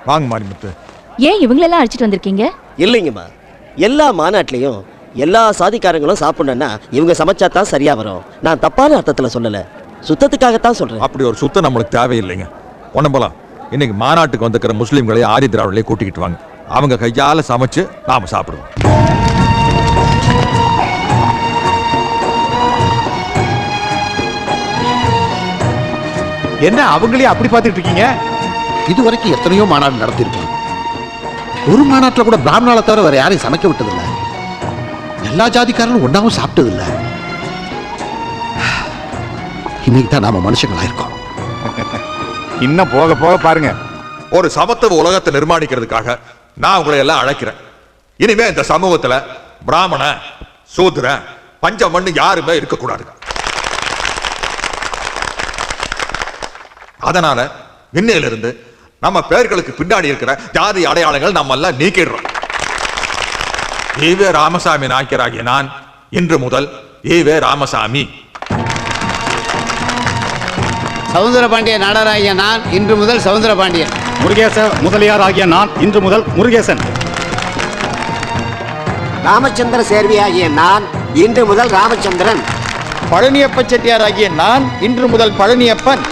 வாங்க மாரிமுத்து. ஏன் இவங்களெல்லாம் அழைச்சிட்டு வந்திருக்கீங்க? இல்லைங்கம்மா, எல்லா மாநாட்டிலையும் எல்லா சாதிக்காரங்களும் சாப்பிடணும்னா இவங்க சமைச்சா தான் சரியா வரும். நான் தப்பான அர்த்தத்துல சொல்லல, சுத்தத்துக்காகத்தான் சொல்றேன். அப்படி ஒரு சுத்தம் நம்மளுக்கு தேவையில்லைங்க. ஒன்றும் போலாம், இன்னைக்கு மாநாட்டுக்கு வந்திருக்கிற முஸ்லீம்களை ஆதி திராவிடர்களே கூட்டிக்கிட்டு வாங்க. அவங்க கையால சமைச்சு நாம சாப்பிடுவோம். என்ன அவங்களே அப்படி பார்த்துட்டு இருக்கீங்க? இதுவரைக்கும் எத்தனையோ மாநாடு நடத்திருக்கோம். ஒரு மாநாட்டில் கூட பிராமணால தவிர வேற யாரையும் சமைக்க விட்டதில்லை. எல்லா ஜாதிக்காரரும் ஒன்றாவும் சாப்பிட்டதில்லை. இன்னைக்கு தான் நாம மனுஷங்களாயிருக்கோம். இன்னும் போக போக பாருங்க. ஒரு சமத்துவ உலகத்தை நிர்மாணிக்கிறதுக்காக நான் உங்களை எல்லாம் அழைக்கிறேன். இனிமே இந்த சமூகத்துல பிராமண சூத்திர பஞ்சமண்ணு யாருமே இருக்கக்கூடாது. அதனால இன்னையிலிருந்து நம்ம பேர்களுக்கு பின்னாடி இருக்கிற ஜாதி அடையாளங்கள் நம்ம எல்லாம் நீக்கிடுறோம். ஈவே ராமசாமி நாயக்கராகிய நான் இன்று முதல் ஈவே ராமசாமி. சவுந்தர பாண்டிய நாடராகிய நான் இன்று முதல் சவுந்தர பாண்டியன். முருகேச முதலியார் ஆகிய நான் இன்று முதல் முருகேசன். ராமச்சந்திர சேர்வி ஆகிய நான் இன்று முதல் ராமச்சந்திரன். பழனியப்ப செட்டியார் ஆகிய நான் இன்று முதல் பழனியப்பன்.